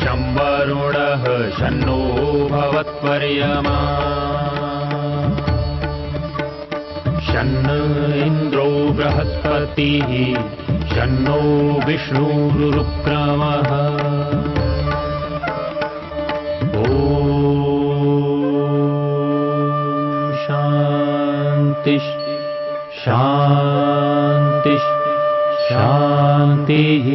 शं वरुणः शन्नो भवत्वर्यमा शन्न इन्द्रो बृहस्पतिः शन्नो विष्णुरुक्रमः ॐ शान्ति शान्ति शान्तिः।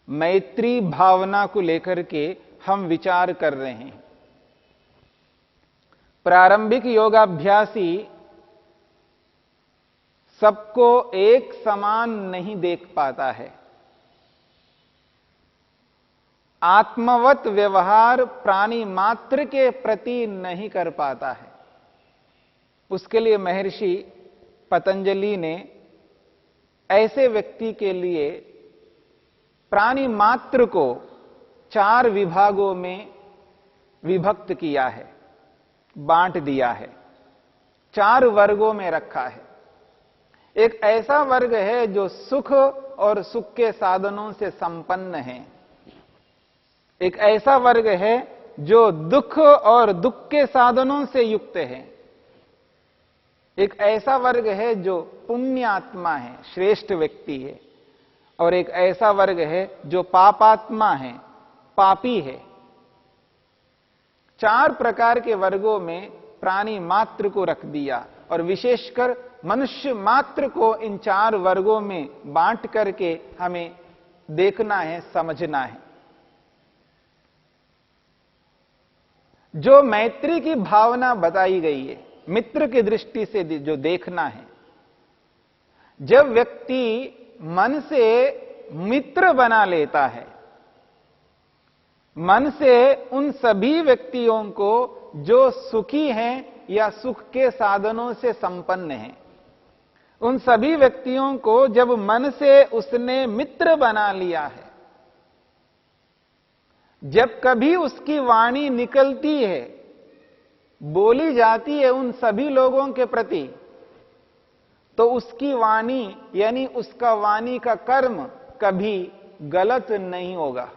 मैत्री भावना को लेकर के हम विचार कर रहे हैं। प्रारंभिक योगाभ्यासी सबको एक समान नहीं देख पाता है। आत्मवत व्यवहार प्राणी मात्र के प्रति नहीं कर पाता है। उसके लिए महर्षि पतंजलि ने ऐसे व्यक्ति के लिए प्राणी मात्र को 4 विभागों में विभक्त किया है, बांट दिया है, 4 वर्गों में रखा है। एक ऐसा वर्ग है जो सुख और सुख के साधनों से संपन्न है। एक ऐसा वर्ग है जो दुख और दुख के साधनों से युक्त है। एक ऐसा वर्ग है जो पुण्यात्मा है, श्रेष्ठ व्यक्ति है। और एक ऐसा वर्ग है जो पापात्मा है, पापी है। 4 प्रकार के वर्गों में प्राणी मात्र को रख दिया और विशेषकर मनुष्य मात्र को इन 4 वर्गों में बांट करके हमें देखना है, समझना है। जो मैत्री की भावना बताई गई है, मित्र की दृष्टि से जो देखना है, जब व्यक्ति मन से मित्र बना लेता है, मन से उन सभी व्यक्तियों को जो सुखी हैं या सुख के साधनों से संपन्न हैं, उन सभी व्यक्तियों को जब मन से उसने मित्र बना लिया है, जब कभी उसकी वाणी निकलती है, बोली जाती है उन सभी लोगों के प्रति, तो उसकी वाणी यानी उसका वाणी का कर्म कभी गलत नहीं होगा।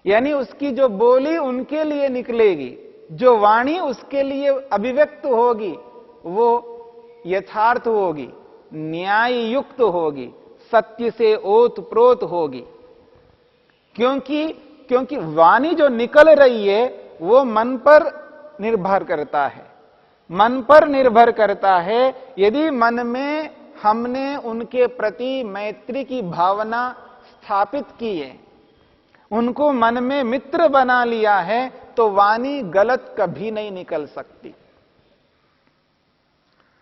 यानी उसकी जो बोली उनके लिए निकलेगी, जो वाणी उसके लिए अभिव्यक्त होगी, वो यथार्थ होगी, न्याय युक्त होगी, सत्य से ओतप्रोत होगी। क्योंकि वाणी जो निकल रही है वो मन पर निर्भर करता है। मन पर निर्भर करता है। यदि मन में हमने उनके प्रति मैत्री की भावना स्थापित की है, उनको मन में मित्र बना लिया है, तो वाणी गलत कभी नहीं निकल सकती।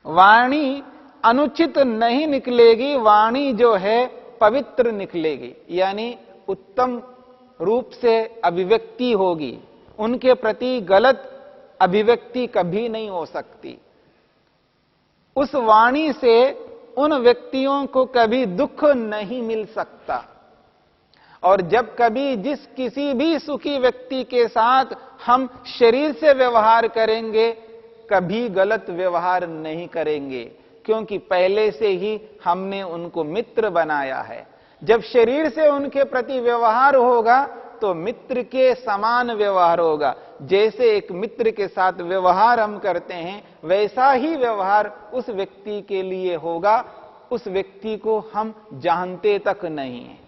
वाणी अनुचित नहीं निकलेगी, वाणी जो है पवित्र निकलेगी, यानी उत्तम रूप से अभिव्यक्ति होगी। उनके प्रति गलत अभिव्यक्ति कभी नहीं हो सकती। उस वाणी से उन व्यक्तियों को कभी दुख नहीं मिल सकता। और जब कभी जिस किसी भी सुखी व्यक्ति के साथ हम शरीर से व्यवहार करेंगे, कभी गलत व्यवहार नहीं करेंगे, क्योंकि पहले से ही हमने उनको मित्र बनाया है। जब शरीर से उनके प्रति व्यवहार होगा तो मित्र के समान व्यवहार होगा। जैसे एक मित्र के साथ व्यवहार हम करते हैं, वैसा ही व्यवहार उस व्यक्ति के लिए होगा। उस व्यक्ति को हम जानते तक नहीं हैं,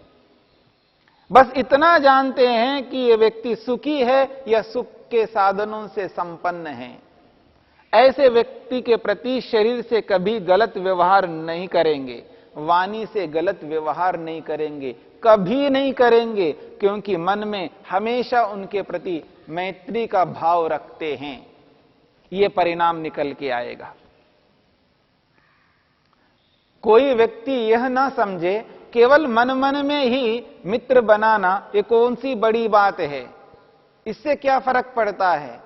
बस इतना जानते हैं कि यह व्यक्ति सुखी है या सुख के साधनों से संपन्न है। ऐसे व्यक्ति के प्रति शरीर से कभी गलत व्यवहार नहीं करेंगे, वाणी से गलत व्यवहार नहीं करेंगे, कभी नहीं करेंगे, क्योंकि मन में हमेशा उनके प्रति मैत्री का भाव रखते हैं। यह परिणाम निकल के आएगा। कोई व्यक्ति यह ना समझे केवल मन मन में ही मित्र बनाना ये कौन सी बड़ी बात है, इससे क्या फर्क पड़ता है,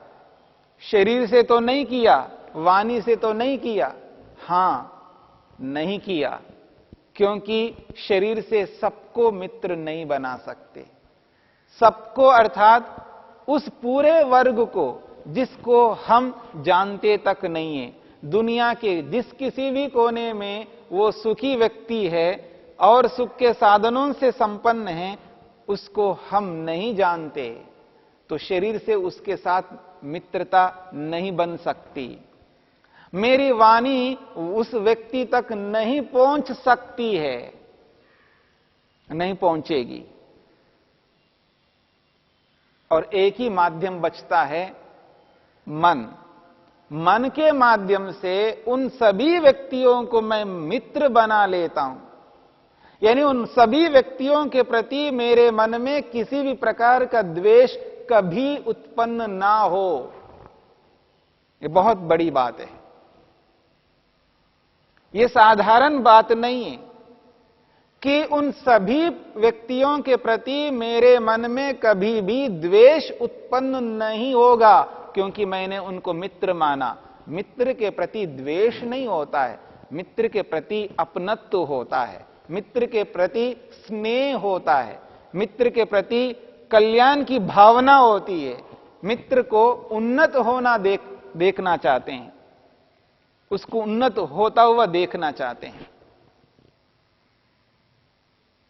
शरीर से तो नहीं किया, वाणी से तो नहीं किया। हां, नहीं किया। क्योंकि शरीर से सबको मित्र नहीं बना सकते। सबको अर्थात उस पूरे वर्ग को जिसको हम जानते तक नहीं है, दुनिया के जिस किसी भी कोने में वो सुखी व्यक्ति है और सुख के साधनों से संपन्न है, उसको हम नहीं जानते, तो शरीर से उसके साथ मित्रता नहीं बन सकती। मेरी वाणी उस व्यक्ति तक नहीं पहुंच सकती है, नहीं पहुंचेगी। और एक ही माध्यम बचता है, मन। मन के माध्यम से उन सभी व्यक्तियों को मैं मित्र बना लेता हूं, यानी उन सभी व्यक्तियों के प्रति मेरे मन में किसी भी प्रकार का द्वेष कभी उत्पन्न ना हो। यह बहुत बड़ी बात है। यह साधारण बात नहीं है कि उन सभी व्यक्तियों के प्रति मेरे मन में कभी भी द्वेष उत्पन्न नहीं होगा, क्योंकि मैंने उनको मित्र माना। मित्र के प्रति द्वेष नहीं होता है, मित्र के प्रति अपनत्व होता है, मित्र के प्रति स्नेह होता है, मित्र के प्रति कल्याण की भावना होती है। मित्र को उन्नत होना देखना चाहते हैं, उसको उन्नत होता हुआ देखना चाहते हैं।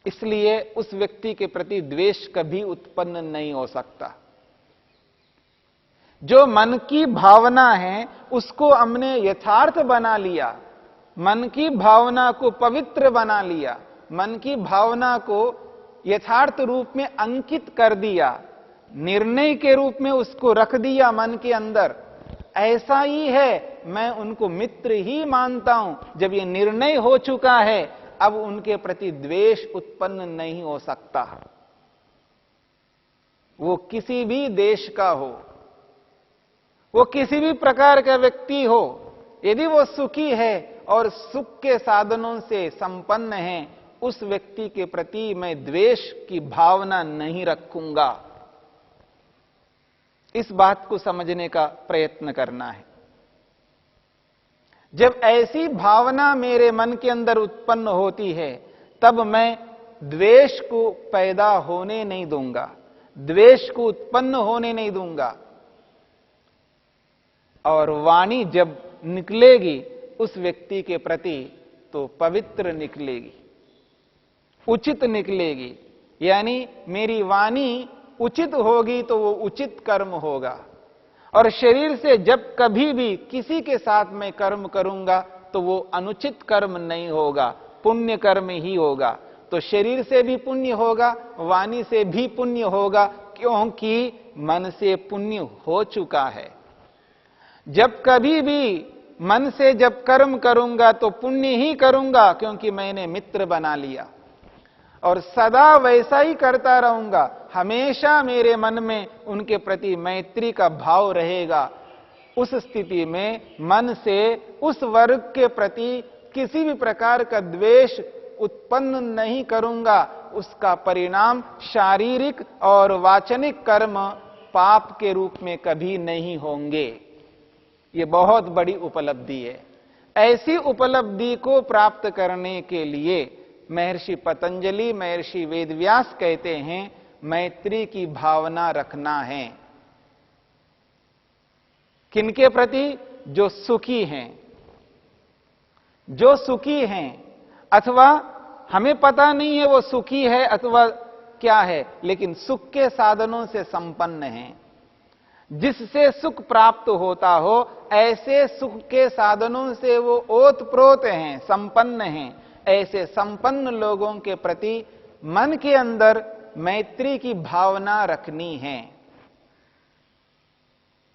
इसलिए उस व्यक्ति के प्रति द्वेष कभी उत्पन्न नहीं हो सकता। जो मन की भावना है उसको हमने यथार्थ बना लिया, मन की भावना को पवित्र बना लिया, मन की भावना को यथार्थ रूप में अंकित कर दिया, निर्णय के रूप में उसको रख दिया मन के अंदर। ऐसा ही है, मैं उनको मित्र ही मानता हूं। जब ये निर्णय हो चुका है, अब उनके प्रति द्वेष उत्पन्न नहीं हो सकता। वो किसी भी देश का हो, वो किसी भी प्रकार का व्यक्ति हो, यदि वो सुखी है और सुख के साधनों से संपन्न है, उस व्यक्ति के प्रति मैं द्वेष की भावना नहीं रखूंगा। इस बात को समझने का प्रयत्न करना है। जब ऐसी भावना मेरे मन के अंदर उत्पन्न होती है, तब मैं द्वेष को पैदा होने नहीं दूंगा, द्वेष को उत्पन्न होने नहीं दूंगा। और वाणी जब निकलेगी उस व्यक्ति के प्रति, तो पवित्र निकलेगी, उचित निकलेगी। यानी मेरी वाणी उचित होगी तो वो उचित कर्म होगा। और शरीर से जब कभी भी किसी के साथ मैं कर्म करूंगा तो वो अनुचित कर्म नहीं होगा, पुण्य कर्म ही होगा। तो शरीर से भी पुण्य होगा, वाणी से भी पुण्य होगा, क्योंकि मन से पुण्य हो चुका है। जब कभी भी मन से जब कर्म करूंगा तो पुण्य ही करूंगा, क्योंकि मैंने मित्र बना लिया। और सदा वैसा ही करता रहूंगा, हमेशा मेरे मन में उनके प्रति मैत्री का भाव रहेगा। उस स्थिति में मन से उस वर्ग के प्रति किसी भी प्रकार का द्वेष उत्पन्न नहीं करूंगा। उसका परिणाम शारीरिक और वाचनिक कर्म पाप के रूप में कभी नहीं होंगे। ये बहुत बड़ी उपलब्धि है। ऐसी उपलब्धि को प्राप्त करने के लिए महर्षि पतंजलि, महर्षि वेदव्यास कहते हैं, मैत्री की भावना रखना है। किनके प्रति? जो सुखी हैं, जो सुखी हैं, अथवा हमें पता नहीं है वो सुखी है अथवा क्या है, लेकिन सुख के साधनों से संपन्न है। जिससे सुख प्राप्त होता हो, ऐसे सुख के साधनों से वो ओतप्रोत हैं, संपन्न हैं। ऐसे संपन्न लोगों के प्रति मन के अंदर मैत्री की भावना रखनी है।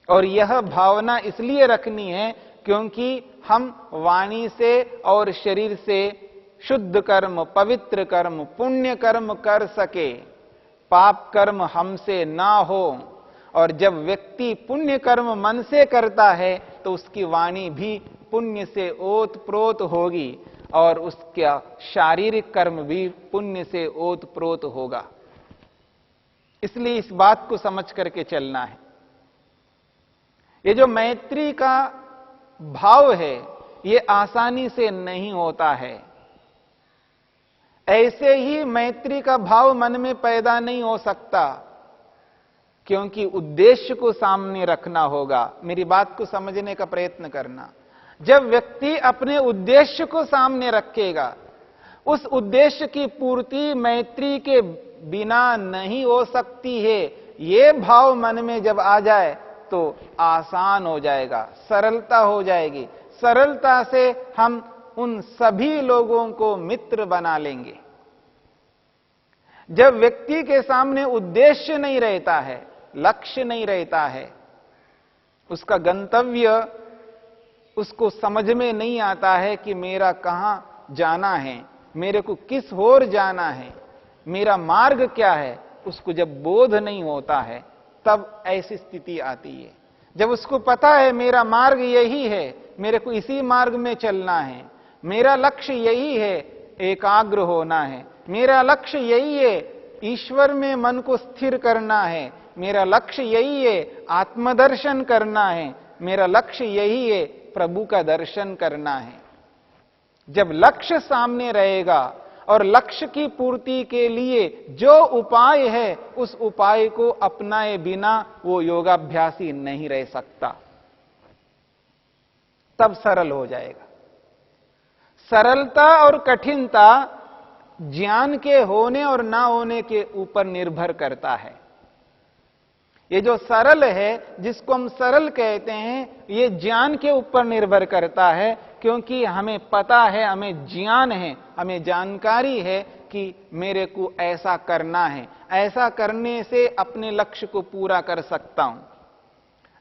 और यह भावना इसलिए रखनी है क्योंकि हम वाणी से और शरीर से शुद्ध कर्म, पवित्र कर्म, पुण्य कर्म कर सके, पाप कर्म हमसे ना हो। और जब व्यक्ति पुण्य कर्म मन से करता है तो उसकी वाणी भी पुण्य से ओतप्रोत होगी और उसका शारीरिक कर्म भी पुण्य से ओतप्रोत होगा। इसलिए इस बात को समझ करके चलना है। ये जो मैत्री का भाव है, ये आसानी से नहीं होता है। ऐसे ही मैत्री का भाव मन में पैदा नहीं हो सकता, क्योंकि उद्देश्य को सामने रखना होगा। मेरी बात को समझने का प्रयत्न करना। जब व्यक्ति अपने उद्देश्य को सामने रखेगा, उस उद्देश्य की पूर्ति मैत्री के बिना नहीं हो सकती है, ये भाव मन में जब आ जाए तो आसान हो जाएगा, सरलता हो जाएगी। सरलता से हम उन सभी लोगों को मित्र बना लेंगे। जब व्यक्ति के सामने उद्देश्य नहीं रहता है, लक्ष्य नहीं रहता है, उसका गंतव्य उसको समझ में नहीं आता है कि मेरा कहां जाना है, मेरे को किस ओर जाना है, मेरा मार्ग क्या है, उसको जब बोध नहीं होता है तब ऐसी स्थिति आती है। जब उसको पता है मेरा मार्ग यही है, मेरे को इसी मार्ग में चलना है, मेरा लक्ष्य यही है, एकाग्र होना है, मेरा लक्ष्य यही है, ईश्वर में मन को स्थिर करना है, मेरा लक्ष्य यही है, आत्मदर्शन करना है, मेरा लक्ष्य यही है, प्रभु का दर्शन करना है। जब लक्ष्य सामने रहेगा और लक्ष्य की पूर्ति के लिए जो उपाय है, उस उपाय को अपनाए बिना वो योगाभ्यासी नहीं रह सकता। तब सरल हो जाएगा। सरलता और कठिनता ज्ञान के होने और ना होने के ऊपर निर्भर करता है। ये जो सरल है, जिसको हम सरल कहते हैं, ये ज्ञान के ऊपर निर्भर करता है, क्योंकि हमें पता है, हमें ज्ञान है, हमें जानकारी है कि मेरे को ऐसा करना है, ऐसा करने से अपने लक्ष्य को पूरा कर सकता हूं,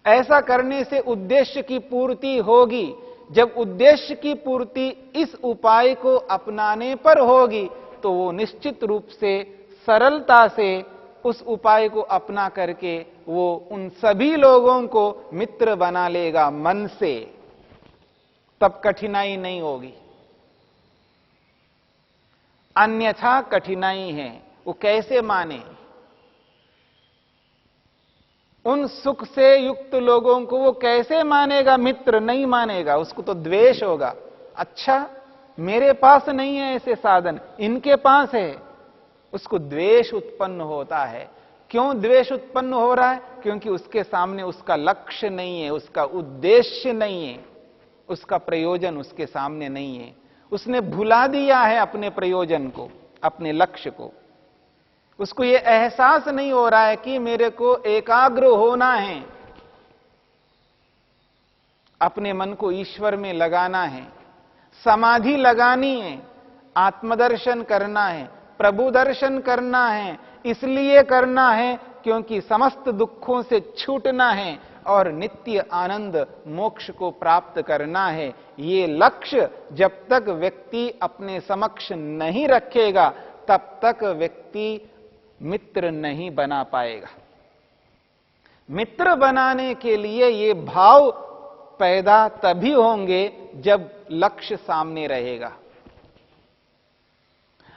ऐसा करने से उद्देश्य की पूर्ति होगी। जब उद्देश्य की पूर्ति इस उपाय को अपनाने पर होगी तो वो निश्चित रूप से सरलता से उस उपाय को अपना करके वो उन सभी लोगों को मित्र बना लेगा मन से। तब कठिनाई नहीं होगी, अन्यथा कठिनाई है। वो कैसे माने? उन सुख से युक्त लोगों को वो कैसे मानेगा मित्र? नहीं मानेगा, उसको तो द्वेष होगा। अच्छा, मेरे पास नहीं है ऐसे साधन, इनके पास है, उसको द्वेष उत्पन्न होता है। क्यों द्वेष उत्पन्न हो रहा है? क्योंकि उसके सामने उसका लक्ष्य नहीं है, उसका उद्देश्य नहीं है, उसका प्रयोजन उसके सामने नहीं है। उसने भुला दिया है अपने प्रयोजन को, अपने लक्ष्य को। उसको यह एहसास नहीं हो रहा है कि मेरे को एकाग्र होना है, अपने मन को ईश्वर में लगाना है, समाधि लगानी है, आत्मदर्शन करना है, प्रभु दर्शन करना है। इसलिए करना है क्योंकि समस्त दुखों से छूटना है और नित्य आनंद मोक्ष को प्राप्त करना है। ये लक्ष्य जब तक व्यक्ति अपने समक्ष नहीं रखेगा, तब तक व्यक्ति मित्र नहीं बना पाएगा। मित्र बनाने के लिए ये भाव पैदा तभी होंगे जब लक्ष्य सामने रहेगा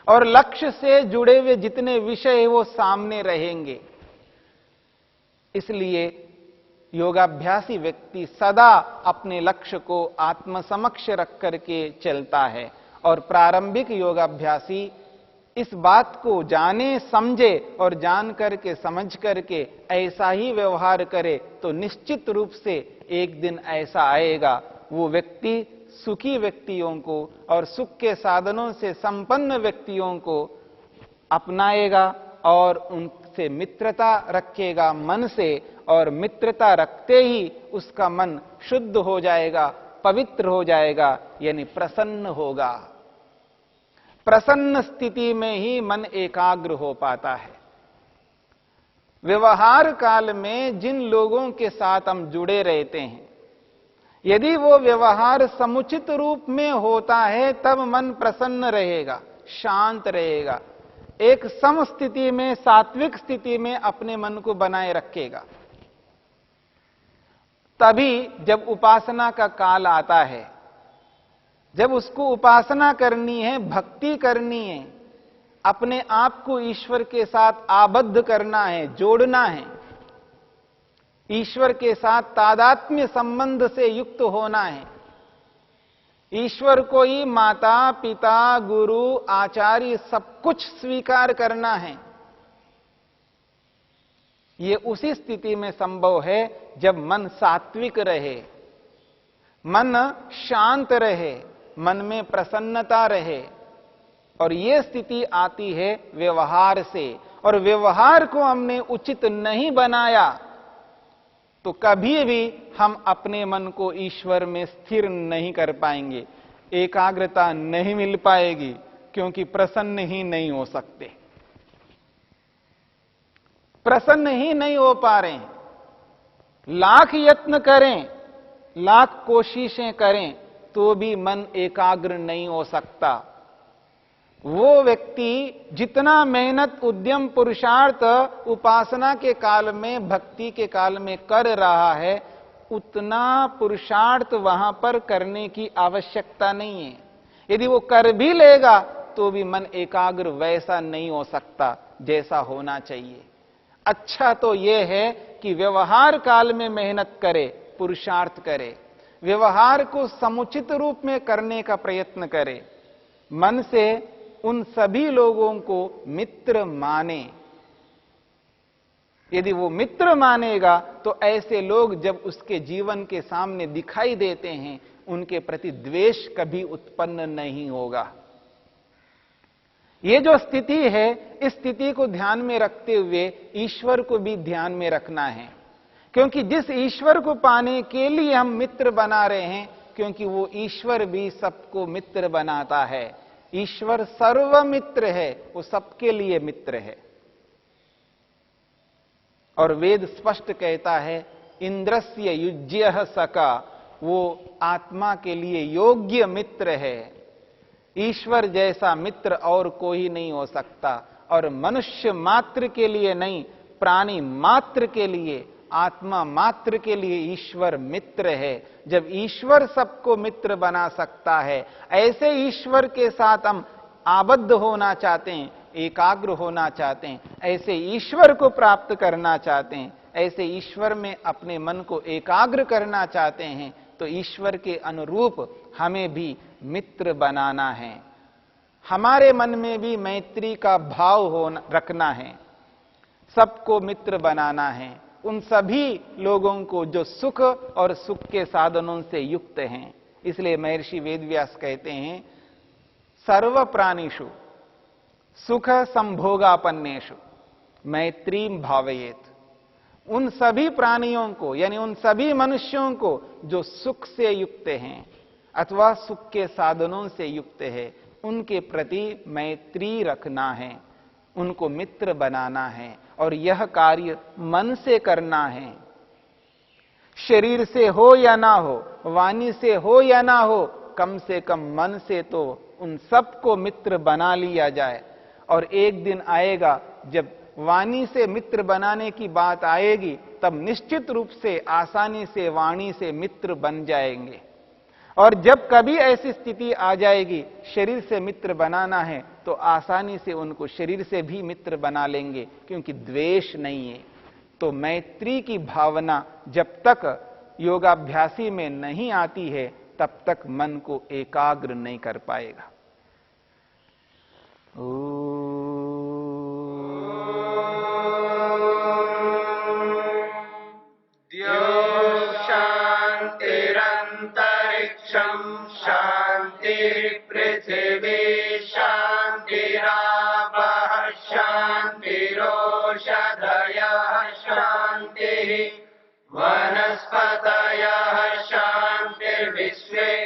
और लक्ष्य से जुड़े हुए जितने विषय वो सामने रहेंगे। इसलिए योगाभ्यासी व्यक्ति सदा अपने लक्ष्य को आत्मसमक्ष रख करके चलता है और प्रारंभिक योगाभ्यासी इस बात को जाने समझे और जान करके समझ करके ऐसा ही व्यवहार करे तो निश्चित रूप से एक दिन ऐसा आएगा, वो व्यक्ति सुखी व्यक्तियों को और सुख के साधनों से संपन्न व्यक्तियों को अपनाएगा और उनसे मित्रता रखेगा मन से, और मित्रता रखते ही उसका मन शुद्ध हो जाएगा, पवित्र हो जाएगा, यानी प्रसन्न होगा। प्रसन्न स्थिति में ही मन एकाग्र हो पाता है। व्यवहार काल में जिन लोगों के साथ हम जुड़े रहते हैं, यदि वो व्यवहार समुचित रूप में होता है तब मन प्रसन्न रहेगा, शांत रहेगा, एक सम स्थिति में, सात्विक स्थिति में अपने मन को बनाए रखेगा। तभी जब उपासना का काल आता है, जब उसको उपासना करनी है, भक्ति करनी है, अपने आप को ईश्वर के साथ आबद्ध करना है, जोड़ना है, ईश्वर के साथ तादात्म्य संबंध से युक्त होना है, ईश्वर को ही माता पिता गुरु आचार्य सब कुछ स्वीकार करना है। ये उसी स्थिति में संभव है जब मन सात्विक रहे, मन शांत रहे, मन में प्रसन्नता रहे। और यह स्थिति आती है व्यवहार से, और व्यवहार को हमने उचित नहीं बनाया तो कभी भी हम अपने मन को ईश्वर में स्थिर नहीं कर पाएंगे, एकाग्रता नहीं मिल पाएगी, क्योंकि प्रसन्न ही नहीं हो सकते, प्रसन्न ही नहीं हो पा रहे हैं। लाख यत्न करें, लाख कोशिशें करें तो भी मन एकाग्र नहीं हो सकता। वो व्यक्ति जितना मेहनत उद्यम पुरुषार्थ उपासना के काल में भक्ति के काल में कर रहा है, उतना पुरुषार्थ वहां पर करने की आवश्यकता नहीं है। यदि वो कर भी लेगा तो भी मन एकाग्र वैसा नहीं हो सकता जैसा होना चाहिए। अच्छा तो यह है कि व्यवहार काल में मेहनत करे, पुरुषार्थ करे, व्यवहार को समुचित रूप में करने का प्रयत्न करे, मन से उन सभी लोगों को मित्र माने। यदि वो मित्र मानेगा तो ऐसे लोग जब उसके जीवन के सामने दिखाई देते हैं, उनके प्रति द्वेष कभी उत्पन्न नहीं होगा। ये जो स्थिति है, इस स्थिति को ध्यान में रखते हुए ईश्वर को भी ध्यान में रखना है, क्योंकि जिस ईश्वर को पाने के लिए हम मित्र बना रहे हैं, क्योंकि वो ईश्वर भी सबको मित्र बनाता है। ईश्वर सर्वमित्र है, वो सबके लिए मित्र है। और वेद स्पष्ट कहता है, इंद्रस्य युज्यः सखा, वो आत्मा के लिए योग्य मित्र है। ईश्वर जैसा मित्र और कोई नहीं हो सकता। और मनुष्य मात्र के लिए नहीं, प्राणी मात्र के लिए, आत्मा मात्र के लिए ईश्वर मित्र है। जब ईश्वर सबको मित्र बना सकता है, ऐसे ईश्वर के साथ हम आबद्ध होना चाहते हैं, एकाग्र होना चाहते हैं, ऐसे ईश्वर को प्राप्त करना चाहते हैं, ऐसे ईश्वर में अपने मन को एकाग्र करना चाहते हैं, तो ईश्वर के अनुरूप हमें भी मित्र बनाना है। हमारे मन में भी मैत्री का भाव रखना है, सबको मित्र बनाना है, उन सभी लोगों को जो सुख और सुख के साधनों से युक्त हैं। इसलिए महर्षि वेदव्यास कहते हैं, सर्व प्राणिषु सुख संभोगापन्नेषु मैत्रीम भावयेत। उन सभी प्राणियों को, यानी उन सभी मनुष्यों को जो सुख से युक्त हैं अथवा सुख के साधनों से युक्त है, उनके प्रति मैत्री रखना है, उनको मित्र बनाना है। और यह कार्य मन से करना है। शरीर से हो या ना हो, वाणी से हो या ना हो, कम से कम मन से तो उन सबको मित्र बना लिया जाए। और एक दिन आएगा जब वाणी से मित्र बनाने की बात आएगी, तब निश्चित रूप से आसानी से वाणी से मित्र बन जाएंगे। और जब कभी ऐसी स्थिति आ जाएगी शरीर से मित्र बनाना है, तो आसानी से उनको शरीर से भी मित्र बना लेंगे, क्योंकि द्वेष नहीं है। तो मैत्री की भावना जब तक योगाभ्यासी में नहीं आती है, तब तक मन को एकाग्र नहीं कर पाएगा। शांति पृथ्वी शांतिरापः शांतिरोषधयः शांति वनस्पतयः शांतिर्विश्वे